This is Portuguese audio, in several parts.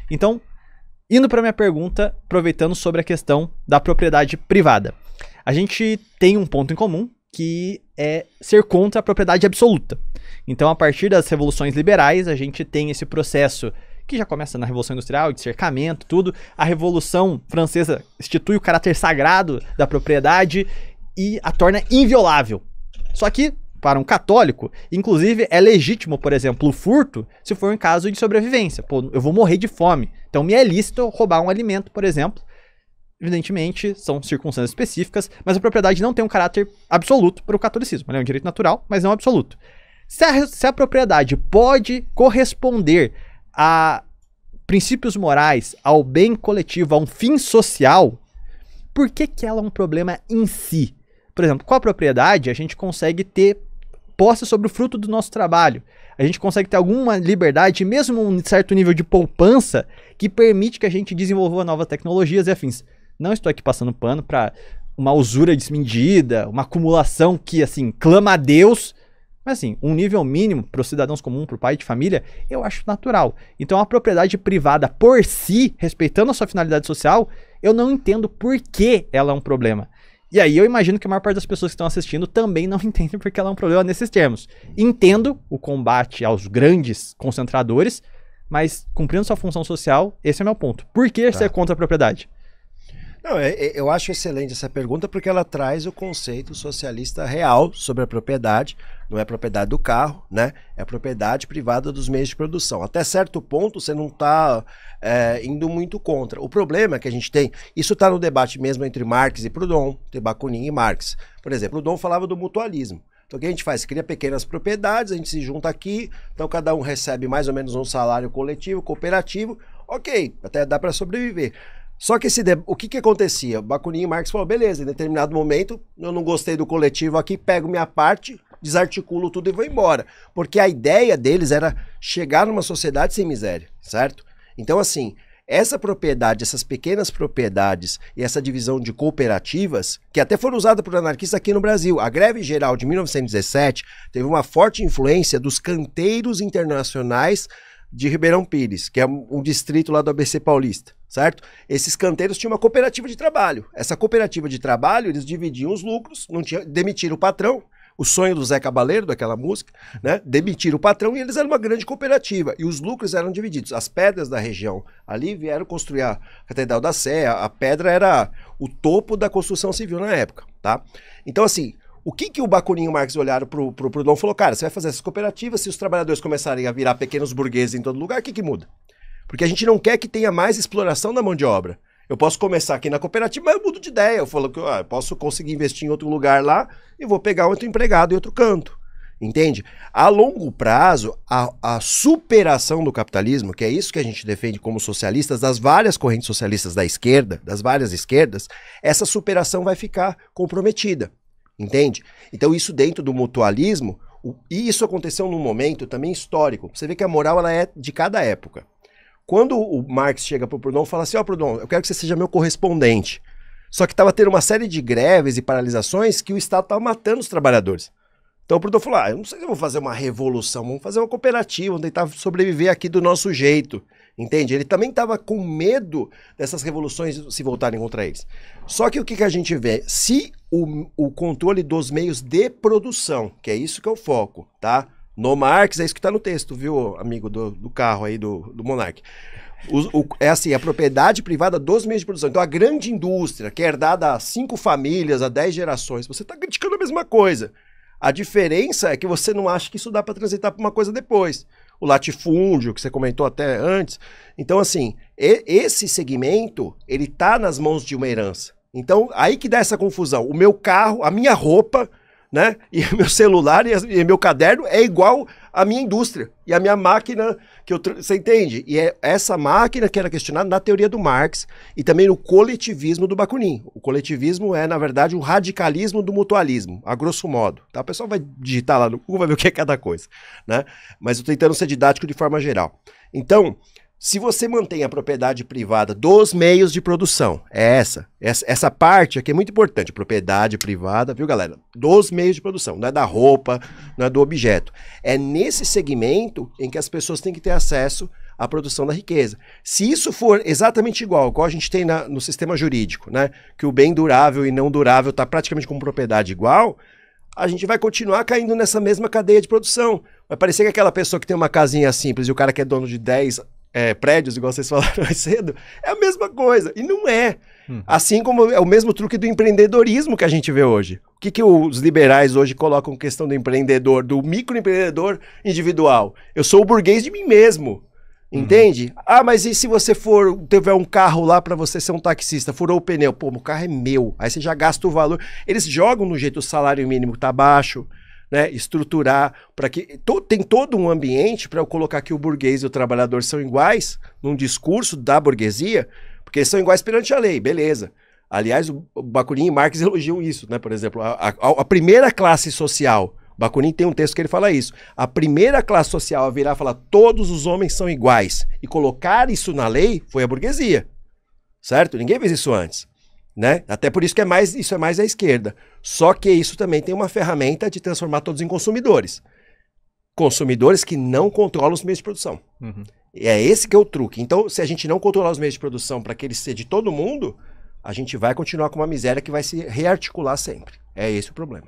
Então, indo para minha pergunta, aproveitando sobre a questão da propriedade privada. A gente tem um ponto em comum, que é ser contra a propriedade absoluta. Então, a partir das revoluções liberais, a gente tem esse processo que já começa na Revolução Industrial, de cercamento, tudo. A Revolução Francesa institui o caráter sagrado da propriedade e a torna inviolável. Só que, para um católico, inclusive, é legítimo, por exemplo, o furto, se for em caso de sobrevivência. Pô, eu vou morrer de fome. Então, me é lícito roubar um alimento, por exemplo. Evidentemente, são circunstâncias específicas, mas a propriedade não tem um caráter absoluto para o catolicismo. Ele é um direito natural, mas não absoluto. Se a propriedade pode corresponder a princípios morais, ao bem coletivo, a um fim social, por que ela é um problema em si? Por exemplo, com a propriedade, a gente consegue ter posse sobre o fruto do nosso trabalho. A gente consegue ter alguma liberdade, mesmo um certo nível de poupança, que permite que a gente desenvolva novas tecnologias e afins. Não estou aqui passando pano para uma usura desmedida, uma acumulação que, assim, clama a Deus. Mas, assim, um nível mínimo para os cidadãos comuns, para o pai de família, eu acho natural. Então, a propriedade privada por si, respeitando a sua finalidade social, eu não entendo por que ela é um problema. E aí eu imagino que a maior parte das pessoas que estão assistindo também não entendem porque ela é um problema nesses termos. Entendo o combate aos grandes concentradores, mas cumprindo sua função social, esse é o meu ponto. Por que ser contra a propriedade? Não, eu acho excelente essa pergunta porque ela traz o conceito socialista real sobre a propriedade. Não é a propriedade do carro, né? É a propriedade privada dos meios de produção. Até certo ponto você não está indo muito contra. O problema que a gente tem, isso está no debate mesmo entre Marx e Proudhon, entre Bakunin e Marx. Por exemplo, Proudhon falava do mutualismo. Então o que a gente faz? Cria pequenas propriedades, a gente se junta aqui, então cada um recebe mais ou menos um salário coletivo, cooperativo, ok, até dá para sobreviver. Só que o que acontecia? Bakunin e Marx falaram, beleza, em determinado momento eu não gostei do coletivo aqui, pego minha parte, desarticulo tudo e vou embora. Porque a ideia deles era chegar numa sociedade sem miséria, certo? Então assim, essa propriedade, essas pequenas propriedades e essa divisão de cooperativas, que até foram usadas por anarquistas aqui no Brasil. A greve geral de 1917 teve uma forte influência dos canteiros internacionais de Ribeirão Pires, que é um distrito lá do ABC Paulista, certo? Esses canteiros tinham uma cooperativa de trabalho. Essa cooperativa de trabalho, eles dividiam os lucros, demitiram o patrão, o sonho do Zé Cabaleiro, daquela música, né? Demitiram o patrão e eles eram uma grande cooperativa. E os lucros eram divididos. As pedras da região ali vieram construir a Catedral da Sé, a pedra era o topo da construção civil na época, tá? Então, assim, o que o Bakunin e o Marx olharam pro Proudhon e falou, cara, você vai fazer essas cooperativas, se os trabalhadores começarem a virar pequenos burgueses em todo lugar, o que muda? Porque a gente não quer que tenha mais exploração da mão de obra. Eu posso começar aqui na cooperativa, mas eu mudo de ideia. Eu falo que eu posso conseguir investir em outro lugar lá e vou pegar outro empregado em outro canto. Entende? A longo prazo, a superação do capitalismo, que é isso que a gente defende como socialistas, das várias correntes socialistas da esquerda, das várias esquerdas, essa superação vai ficar comprometida. Entende? Então isso dentro do mutualismo, e isso aconteceu num momento também histórico. Você vê que a moral ela é de cada época. Quando o Marx chega para o Proudhon e fala assim, ó Proudhon, eu quero que você seja meu correspondente. Só que estava tendo uma série de greves e paralisações que o Estado estava matando os trabalhadores. Então o Proudhon falou, eu não sei se eu vou fazer uma revolução, vamos fazer uma cooperativa, vamos tentar sobreviver aqui do nosso jeito. Entende? Ele também estava com medo dessas revoluções se voltarem contra eles. Só que o que a gente vê? Se o controle dos meios de produção, que é isso que é o foco, tá? No Marx, é isso que está no texto, viu, amigo do carro aí do Monark. É assim, a propriedade privada dos meios de produção. Então a grande indústria, que é herdada a 5 famílias, a 10 gerações, você está criticando a mesma coisa. A diferença é que você não acha que isso dá para transitar para uma coisa depois. O latifúndio, que você comentou até antes. Então, assim, esse segmento, ele tá nas mãos de uma herança. Então, aí que dá essa confusão. O meu carro, a minha roupa, né, e o meu celular e meu caderno é igual à minha indústria. E a minha máquina, você entende? E é essa máquina que era questionada na teoria do Marx e também no coletivismo do Bakunin. O coletivismo é, na verdade, o radicalismo do mutualismo, a grosso modo. Tá? O pessoal vai digitar lá no Google, vai ver o que é cada coisa, né? Mas eu tô tentando ser didático de forma geral. Então, Se você mantém a propriedade privada dos meios de produção, essa parte aqui é muito importante, propriedade privada, viu, galera? Dos meios de produção, não é da roupa, não é do objeto. É nesse segmento em que as pessoas têm que ter acesso à produção da riqueza. Se isso for exatamente igual a gente tem no sistema jurídico, né, que o bem durável e não durável está praticamente com propriedade igual, a gente vai continuar caindo nessa mesma cadeia de produção. Vai parecer que aquela pessoa que tem uma casinha simples e o cara que é dono de 10 prédios, igual vocês falaram mais cedo, é a mesma coisa. E não é. Assim como é o mesmo truque do empreendedorismo que a gente vê hoje. O que os liberais hoje colocam questão do empreendedor, do microempreendedor individual? Eu sou o burguês de mim mesmo. Entende? Ah, mas e se você tiver um carro lá para você ser um taxista, furou o pneu? Pô, o carro é meu. Aí você já gasta o valor. Eles jogam no jeito o salário mínimo tá baixo, né? Estruturar para que tem todo um ambiente para eu colocar que o burguês e o trabalhador são iguais num discurso da burguesia, porque eles são iguais perante a lei, beleza. Aliás, o Bakunin e Marx elogiam isso, né? Por exemplo, a primeira classe social, Bakunin tem um texto que ele fala isso. A primeira classe social a virar e falar todos os homens são iguais e colocar isso na lei foi a burguesia, certo? Ninguém fez isso antes, né? Até por isso que isso é mais à esquerda. Só que isso também tem uma ferramenta de transformar todos em consumidores. Consumidores que não controlam os meios de produção. E é esse que é o truque. Então, se a gente não controlar os meios de produção para que eles sejam de todo mundo, a gente vai continuar com uma miséria que vai se rearticular sempre. É esse o problema.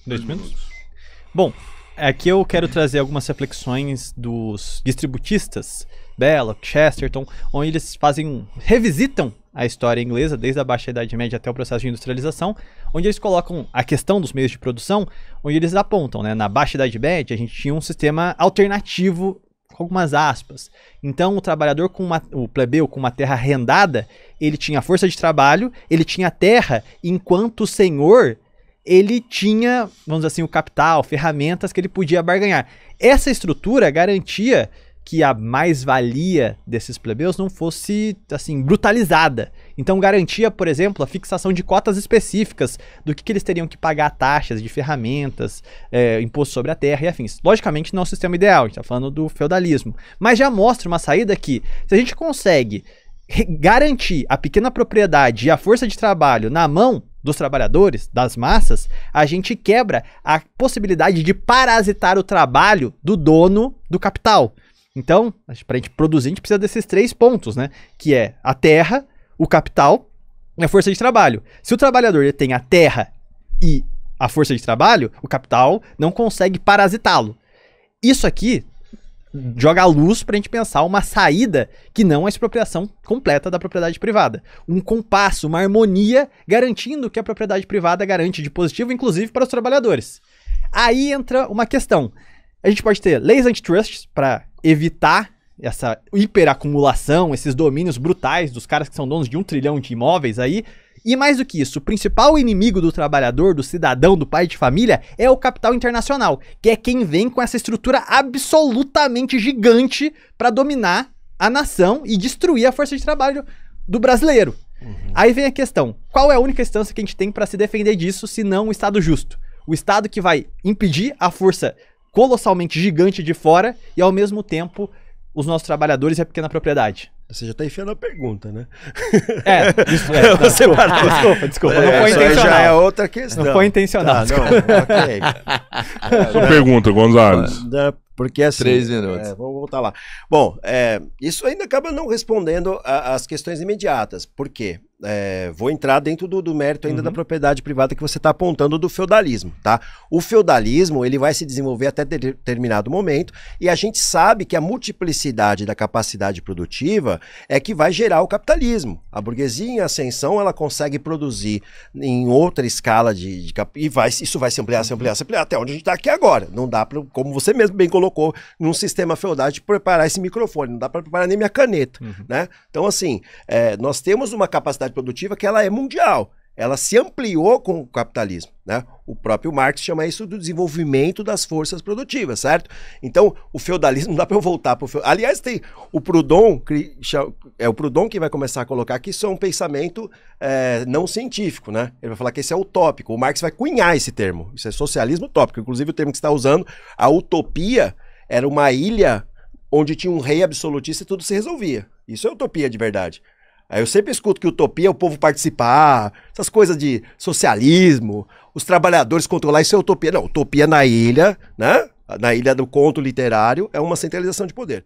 2 minutos? Bom, aqui eu quero trazer algumas reflexões dos distributistas, Belloc, Chesterton, onde eles revisitam a história inglesa, desde a Baixa Idade Média até o processo de industrialização, onde eles colocam a questão dos meios de produção, onde eles apontam, né, na Baixa Idade Média a gente tinha um sistema alternativo, com algumas aspas. Então o trabalhador, o plebeu com uma terra arrendada, ele tinha força de trabalho, ele tinha terra, enquanto o senhor... ele tinha, vamos dizer assim, o capital, ferramentas que ele podia barganhar. Essa estrutura garantia que a mais-valia desses plebeus não fosse, assim, brutalizada. Então garantia, por exemplo, a fixação de cotas específicas do que eles teriam que pagar taxas de ferramentas, imposto sobre a terra e afins. Logicamente não é o sistema ideal, a gente está falando do feudalismo. Mas já mostra uma saída que, se a gente consegue garantir a pequena propriedade e a força de trabalho na mão dos trabalhadores, das massas, a gente quebra a possibilidade de parasitar o trabalho do dono do capital. Então, para a gente produzir, a gente precisa desses 3 pontos, né? Que é a terra, o capital e a força de trabalho. Se o trabalhador tem a terra e a força de trabalho, o capital não consegue parasitá-lo. Isso aqui joga a luz para a gente pensar uma saída que não a expropriação completa da propriedade privada. Um compasso, uma harmonia, garantindo que a propriedade privada garante de positivo, inclusive para os trabalhadores. Aí entra uma questão. A gente pode ter leis antitrust para evitar essa hiperacumulação, esses domínios brutais dos caras que são donos de 1 trilhão de imóveis aí. E mais do que isso, o principal inimigo do trabalhador, do cidadão, do pai de família é o capital internacional, que é quem vem com essa estrutura absolutamente gigante para dominar a nação e destruir a força de trabalho do brasileiro. Aí vem a questão, qual é a única instância que a gente tem para se defender disso, se não o Estado justo? O Estado que vai impedir a força colossalmente gigante de fora e ao mesmo tempo os nossos trabalhadores e a pequena propriedade. Você já tá enfiando a pergunta, né? Desculpa, não foi intencional. Já é outra questão. Não foi intencional. Tá, não, ok. Sua pergunta, Gonzalez. Porque assim... 3 minutos. Vamos voltar lá. Bom, isso ainda acaba não respondendo às questões imediatas. Por quê? Vou entrar dentro do mérito ainda da propriedade privada que você está apontando do feudalismo, tá? O feudalismo, ele vai se desenvolver até determinado momento e a gente sabe que a multiplicidade da capacidade produtiva é que vai gerar o capitalismo. A burguesia em ascensão, ela consegue produzir em outra escala e isso vai se ampliar até onde a gente está aqui agora. Não dá para, como você mesmo bem colocou, num sistema feudal de preparar esse microfone, não dá para preparar nem minha caneta, né? Então, assim, nós temos uma capacidade produtiva que ela é mundial. Ela se ampliou com o capitalismo, né? O próprio Marx chama isso do desenvolvimento das forças produtivas, certo? Então, o feudalismo não dá para eu voltar para o feudalismo. Aliás, tem o Proudhon, é o Proudhon que vai começar a colocar que isso é um pensamento não científico, né? Ele vai falar que esse é utópico. O Marx vai cunhar esse termo. Isso é socialismo utópico. Inclusive, o termo que você está usando, a utopia, era uma ilha onde tinha um rei absolutista e tudo se resolvia. Isso é utopia de verdade. Aí eu sempre escuto que utopia é o povo participar, essas coisas de socialismo, os trabalhadores controlar, isso é utopia. Não, utopia na ilha, né? Na ilha do conto literário, é uma centralização de poder.